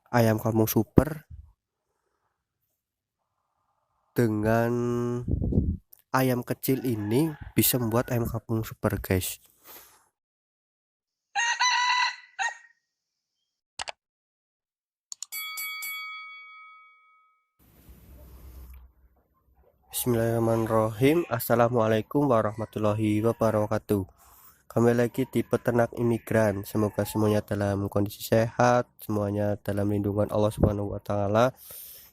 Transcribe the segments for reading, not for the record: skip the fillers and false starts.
ayam kampung super dengan ayam kecil ini bisa membuat ayam kampung super, guys. Bismillahirrahmanirrahim. Assalamualaikum warahmatullahi wabarakatuh. Kembali lagi di Peternak Imigran. Semoga semuanya dalam kondisi sehat, semuanya dalam lindungan Allah Subhanahu wa taala,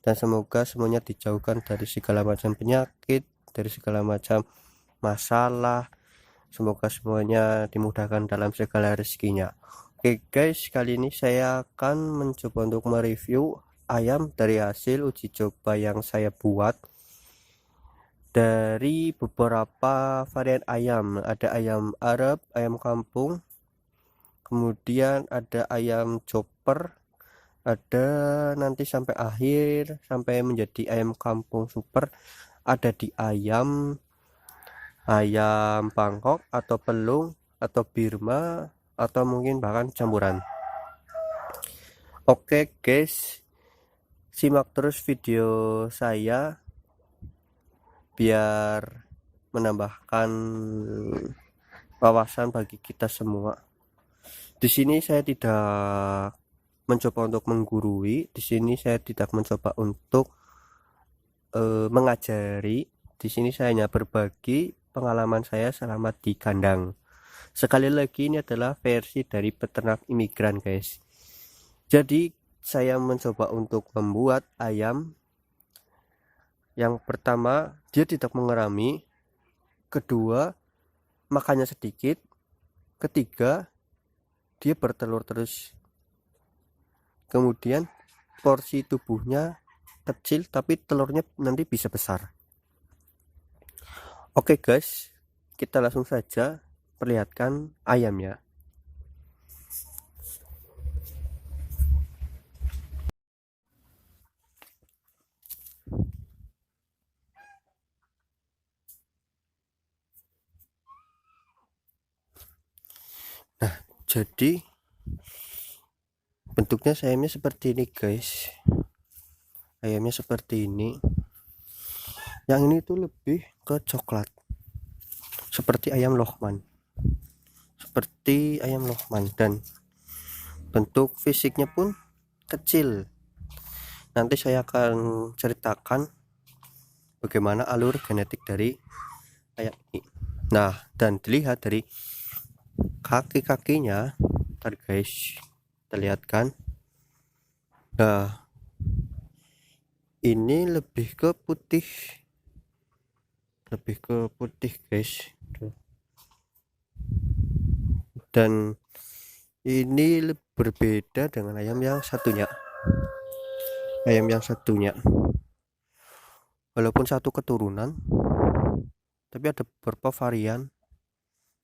dan semoga semuanya dijauhkan dari segala macam penyakit, dari segala macam masalah. Semoga semuanya dimudahkan dalam segala rezekinya. Oke guys, kali ini saya akan mencoba untuk mereview ayam dari hasil uji coba yang saya buat dari beberapa varian ayam. Ada ayam Arab, ayam kampung, kemudian ada ayam chopper, ada nanti sampai akhir sampai menjadi ayam kampung super, ada di ayam Bangkok atau pelung atau Birma atau mungkin bahkan campuran. Oke guys, simak terus video saya biar menambahkan wawasan bagi kita semua. Di sini saya tidak mencoba untuk menggurui, di sini saya tidak mencoba untuk mengajari. Di sini saya hanya berbagi pengalaman saya selama di kandang. Sekali lagi, ini adalah versi dari peternak imigran, guys. Jadi saya mencoba untuk membuat ayam. Yang pertama, dia tidak mengerami. Kedua, makannya sedikit. Ketiga, dia bertelur terus. Kemudian porsi tubuhnya kecil tapi telurnya nanti bisa besar. Oke guys, kita langsung saja perlihatkan ayamnya. Nah, jadi bentuknya ayamnya seperti ini guys. Ayamnya seperti ini. Yang ini tuh lebih ke coklat, seperti ayam Lohman, dan bentuk fisiknya pun kecil. Nanti saya akan ceritakan bagaimana alur genetik dari ayam ini. Nah, dan dilihat dari kaki-kakinya tadi guys, terlihat kan. Nah, ini lebih ke putih guys. Dan ini berbeda dengan ayam yang satunya. Walaupun satu keturunan, tapi ada beberapa varian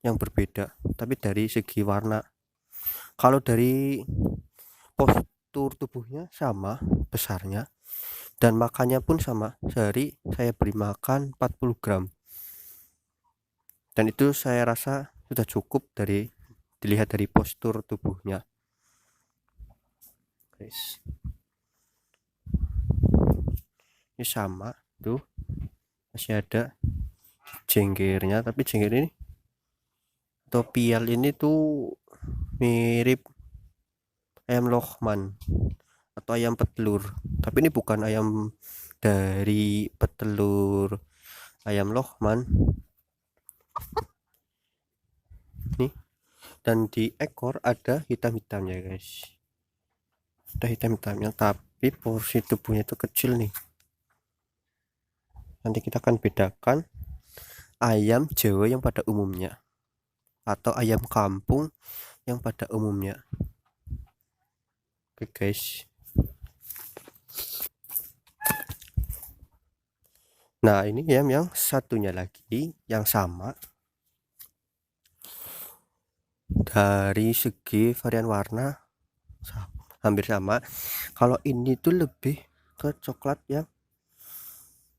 yang berbeda. Tapi dari segi warna, kalau dari postur tubuhnya sama besarnya, dan makannya pun sama. Sehari saya beri makan 40 gram. Dan itu saya rasa sudah cukup dilihat dari postur tubuhnya. Guys. Ini sama tuh. Masih ada jenggernya, tapi jengger ini atau pial ini tuh mirip ayam Lohman atau ayam petelur, tapi ini bukan ayam dari petelur ayam Lohman nih. Dan di ekor ada hitam-hitamnya guys, ada hitam-hitamnya, tapi porsi tubuhnya itu kecil nih. Nanti kita akan bedakan ayam Jawa yang pada umumnya atau ayam kampung yang pada umumnya. Oke guys. Nah, ini ayam yang satunya lagi yang sama. Dari segi varian warna hampir sama. Kalau ini tuh lebih ke coklat, yang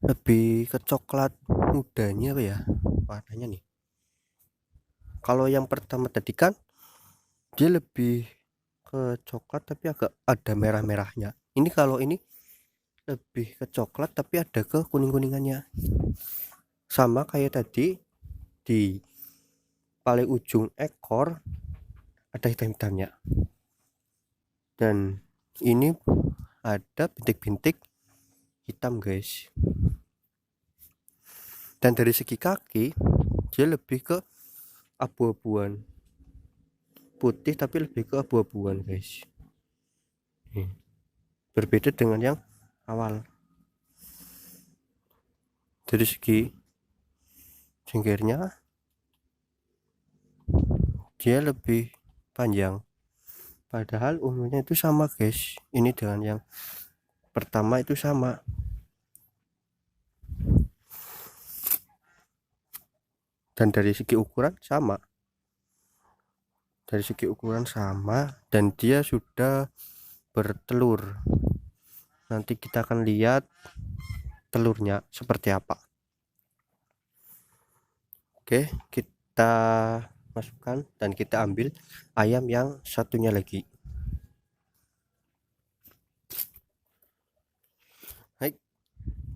lebih ke coklat mudanya apa ya warnanya nih. Kalau yang pertama tadi kan dia lebih ke coklat tapi agak ada merah-merahnya. Ini kalau ini lebih ke coklat tapi ada ke kuning-kuningannya. Sama kayak tadi, di paling ujung ekor ada hitam-hitamnya. Dan ini ada bintik-bintik hitam guys. Dan dari segi kaki dia lebih ke abu-abuan, putih tapi lebih ke abu-abuan guys. Berbeda dengan yang awal. Dari segi cengkirnya dia lebih panjang, padahal umurnya itu sama guys. Ini dengan yang pertama itu sama. Dan dari segi ukuran sama, dan dia sudah bertelur. Nanti kita akan lihat telurnya seperti apa. Oke, kita masukkan dan kita ambil ayam yang satunya lagi.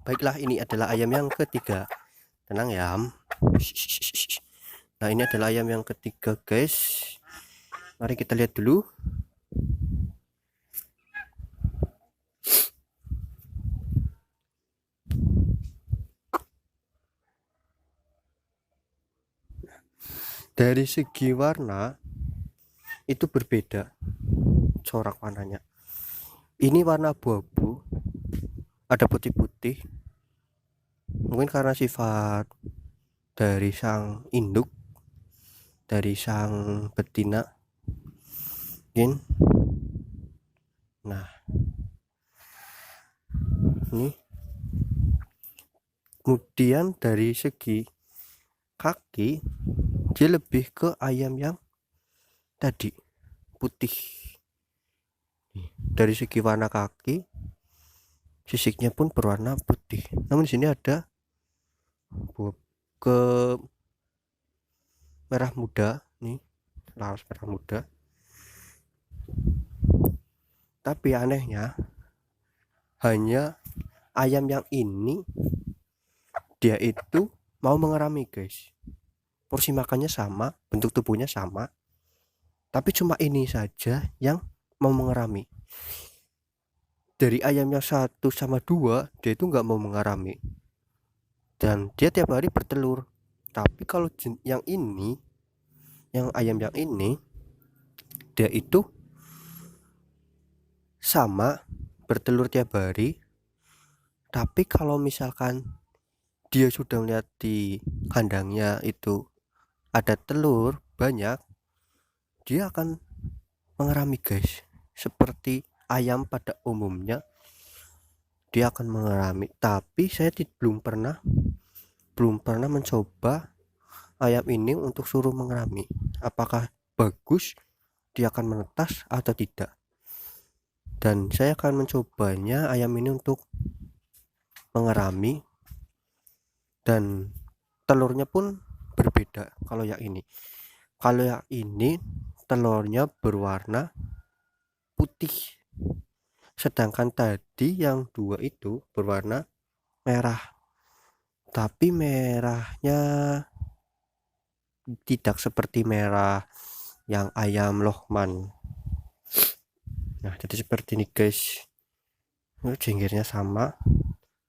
Baiklah, ini adalah ayam yang ketiga. Tenang ya. Nah, ini adalah ayam yang ketiga guys. Mari kita lihat dulu. Dari segi warna itu berbeda corak warnanya. Ini warna abu-abu, ada putih-putih. Mungkin karena sifat dari sang induk, dari sang betina. Mungkin. Nah, ini. Kemudian dari segi kaki dia lebih ke ayam yang tadi, putih. Dari segi warna kaki sisiknya pun berwarna putih. Namun di sini ada ke merah muda nih, laras merah muda. Tapi anehnya hanya ayam yang ini dia itu mau mengerami guys. Porsi makannya sama, bentuk tubuhnya sama, tapi cuma ini saja yang mau mengerami. Dari ayam yang 1 sama 2 dia itu nggak mau mengerami, dan dia tiap hari bertelur. Tapi kalau yang ini, yang ayam yang ini, dia itu sama bertelur tiap hari. Tapi kalau misalkan dia sudah melihat di kandangnya itu ada telur banyak, dia akan mengerami guys. Seperti ayam pada umumnya, dia akan mengerami. Tapi saya belum pernah mencoba ayam ini untuk suruh mengerami. Apakah bagus dia akan menetas atau tidak. Dan saya akan mencobanya ayam ini untuk mengerami, dan telurnya pun berbeda. Kalau yang ini telurnya berwarna putih, sedangkan tadi yang 2 itu berwarna merah, tapi merahnya tidak seperti merah yang ayam Lohman. Nah, jadi seperti ini guys. Jenggernya sama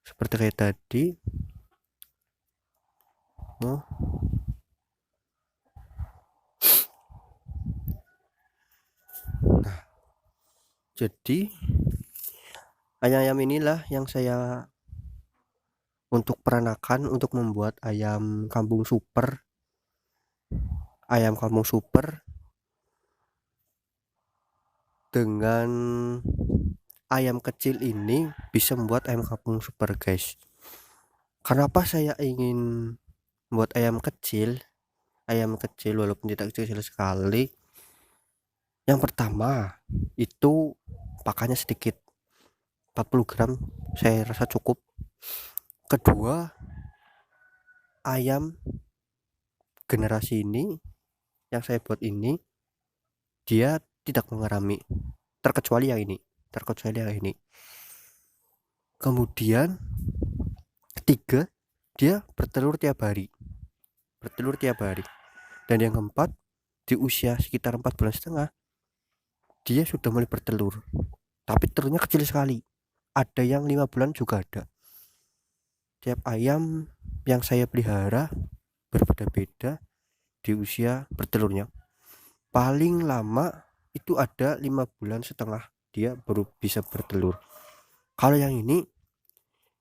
seperti kayak tadi. Nah, jadi ayam-ayam inilah yang saya untuk peranakan untuk membuat ayam kampung super. Ayam kampung super dengan ayam kecil ini bisa membuat ayam kampung super guys. Kenapa saya ingin membuat ayam kecil walaupun tidak kecil sekali? Yang pertama itu pakannya sedikit, 40 gram saya rasa cukup. Kedua, ayam generasi ini yang saya buat ini dia tidak mengerami, terkecuali yang ini. Kemudian ketiga, dia bertelur tiap hari, dan yang keempat, di usia sekitar 4,5 bulan dia sudah mulai bertelur, tapi telurnya kecil sekali, ada yang 5 bulan juga ada. Tiap ayam yang saya pelihara berbeda-beda di usia bertelurnya. Paling lama itu ada 5,5 bulan dia baru bisa bertelur. Kalau yang ini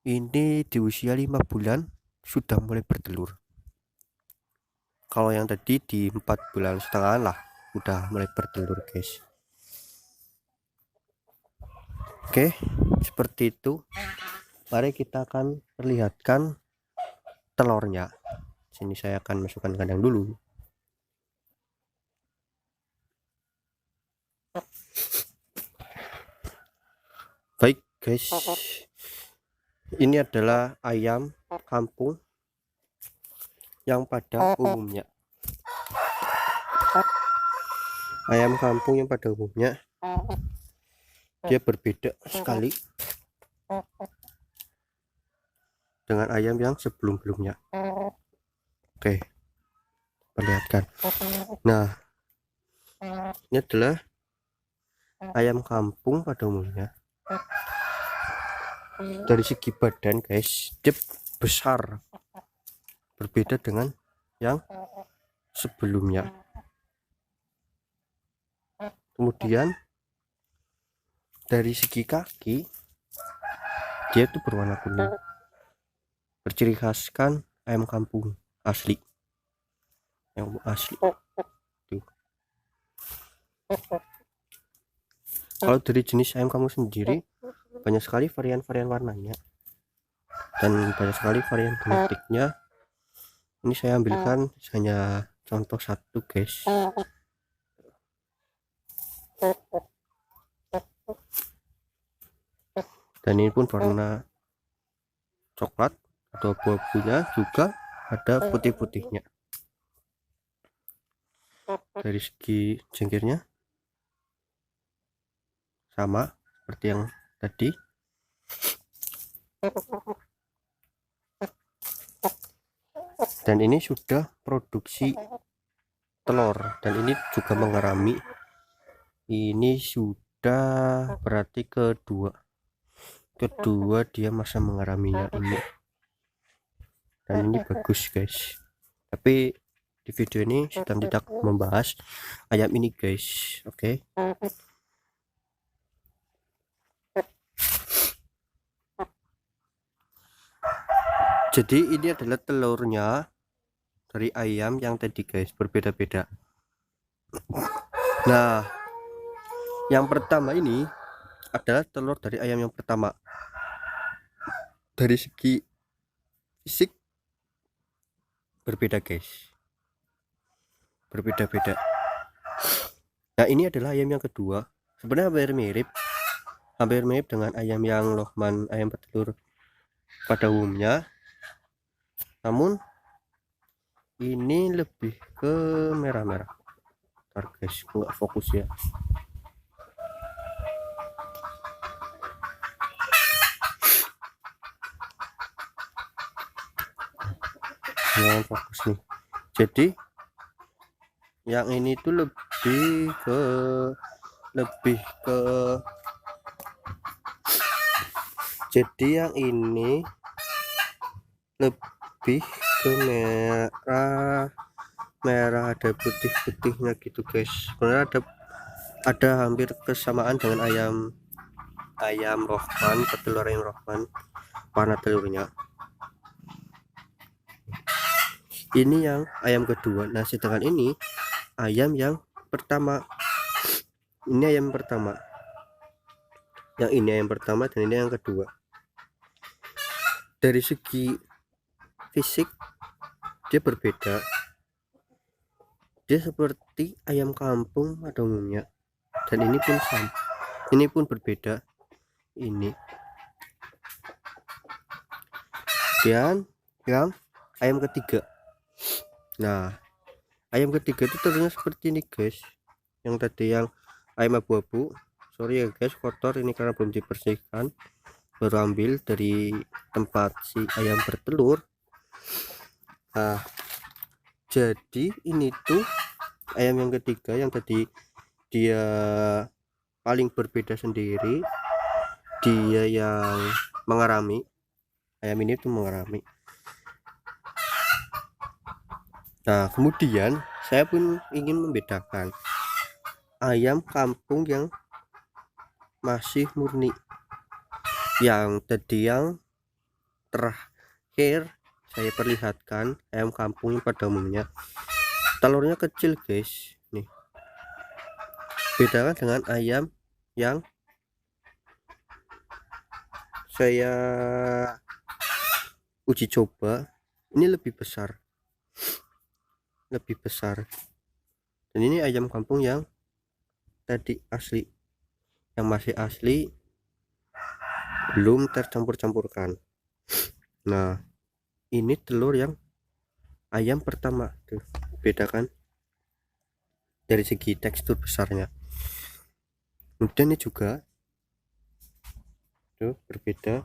di usia 5 bulan sudah mulai bertelur. Kalau yang tadi di 4,5 bulan lah udah mulai bertelur, guys. Oke, seperti itu. Mari kita akan perlihatkan telurnya. Sini saya akan masukkan kandang dulu. Baik, guys. Ini adalah ayam kampung yang pada umumnya. Dia berbeda sekali dengan ayam yang sebelum-sebelumnya. Oke, perlihatkan. Nah, ini adalah ayam kampung pada umumnya. Dari segi badan, guys, dia besar, berbeda dengan yang sebelumnya. Kemudian dari segi kaki, dia itu berwarna kuning, berciri khaskan ayam kampung asli, yang asli. Tuh. Kalau dari jenis ayam kampung sendiri, banyak sekali varian-varian warnanya dan banyak sekali varian genetiknya. Ini saya ambilkan hanya contoh satu, guys. Dan ini pun warna coklat, atau abu-abunya, juga ada putih-putihnya. Dari segi jengkirnya sama seperti yang tadi. Dan ini sudah produksi telur, dan ini juga mengerami. Ini sudah berarti kedua dia masa mengeraminya ini, dan ini bagus, guys. Tapi di video ini sedang tidak membahas ayam ini, guys. Oke. Jadi ini adalah telurnya dari ayam yang tadi, guys, berbeda-beda. Nah, yang pertama ini adalah telur dari ayam yang pertama. Dari segi fisik berbeda, guys, berbeda-beda. Nah, ini adalah ayam yang kedua. Sebenarnya hampir mirip dengan ayam yang Lohman, ayam petelur pada umumnya. Namun ini lebih ke merah-merah. Ntar, guys, nggak fokus ya. Jangan fokus nih. Jadi yang ini tuh lebih ke jadi yang ini lebih ke merah, ada putih-putihnya gitu, guys. Sebenarnya ada hampir kesamaan dengan ayam Rohman, petelur ayam Rohman, warna telurnya. Ini yang ayam kedua. Nah, sedangkan ini ayam yang pertama. Ini ayam pertama. Yang ini ayam pertama, dan ini yang kedua. Dari segi fisik dia berbeda. Dia seperti ayam kampung pada umumnya. Dan ini pun sama. Ini pun berbeda. Ini. Dan yang ayam ketiga. Nah, ayam ketiga itu telurnya seperti ini, guys. Yang tadi yang ayam abu-abu. Sorry ya guys, kotor ini karena belum dibersihkan, baru ambil dari tempat si ayam bertelur. Nah, jadi ini tuh ayam yang ketiga yang tadi dia paling berbeda sendiri, dia yang mengerami. Ayam ini tuh mengerami. Nah, kemudian saya pun ingin membedakan ayam kampung yang masih murni. Yang tadi yang terakhir saya perlihatkan ayam kampung pada umumnya telurnya kecil guys. Nih, bedakan dengan ayam yang saya uji coba, ini lebih besar, dan ini ayam kampung yang tadi asli, yang masih asli, belum tercampur-campurkan. Nah, ini telur yang ayam pertama tuh, bedakan dari segi tekstur besarnya. Kemudian ini juga tuh berbeda.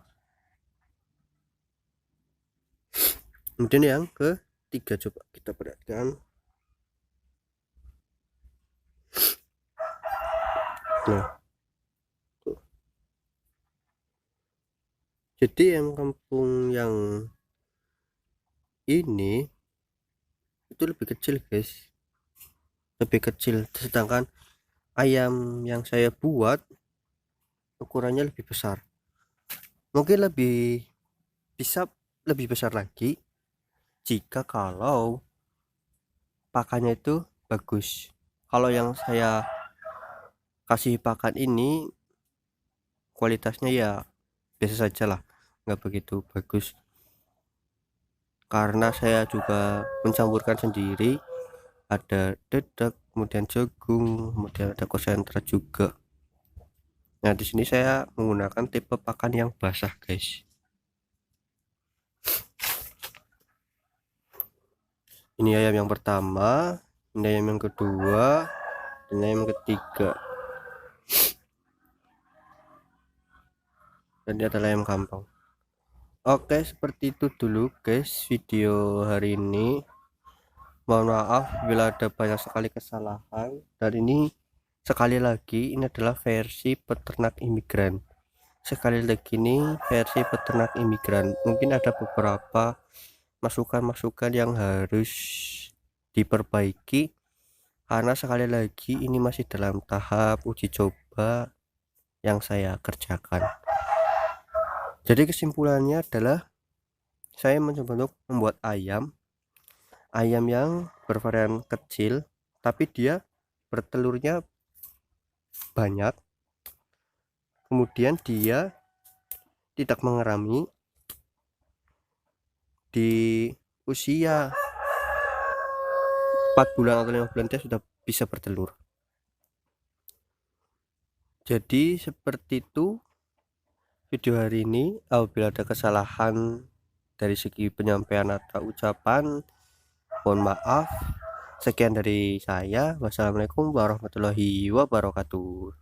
Kemudian yang ketiga coba kita perhatikan. Nah, tuh. Jadi ayam kampung yang ini itu lebih kecil guys, lebih kecil, sedangkan ayam yang saya buat ukurannya lebih besar, mungkin bisa lebih besar lagi jika kalau pakannya itu bagus. Kalau yang saya kasih pakan ini kualitasnya ya biasa saja lah, nggak begitu bagus, karena saya juga mencampurkan sendiri, ada dedek, kemudian jagung, kemudian ada konsentrat juga. Nah, di sini saya menggunakan tipe pakan yang basah guys. Ini ayam yang pertama, ini ayam yang kedua, dan ayam yang ketiga, dan ini adalah ayam kampung. Oke, seperti itu dulu guys video hari ini. Mohon maaf bila ada banyak sekali kesalahan, dan ini sekali lagi ini adalah versi peternak imigran. Sekali lagi ini versi peternak imigran, mungkin ada beberapa masukan-masukan yang harus diperbaiki, karena sekali lagi ini masih dalam tahap uji coba yang saya kerjakan. Jadi kesimpulannya adalah saya mencoba untuk membuat ayam yang bervarian kecil, tapi dia bertelurnya banyak, kemudian dia tidak mengerami, di usia 4 bulan atau 5 bulan dia sudah bisa bertelur. Jadi seperti itu video hari ini. Apabila ada kesalahan dari segi penyampaian atau ucapan, mohon maaf. Sekian dari saya. Wassalamualaikum warahmatullahi wabarakatuh.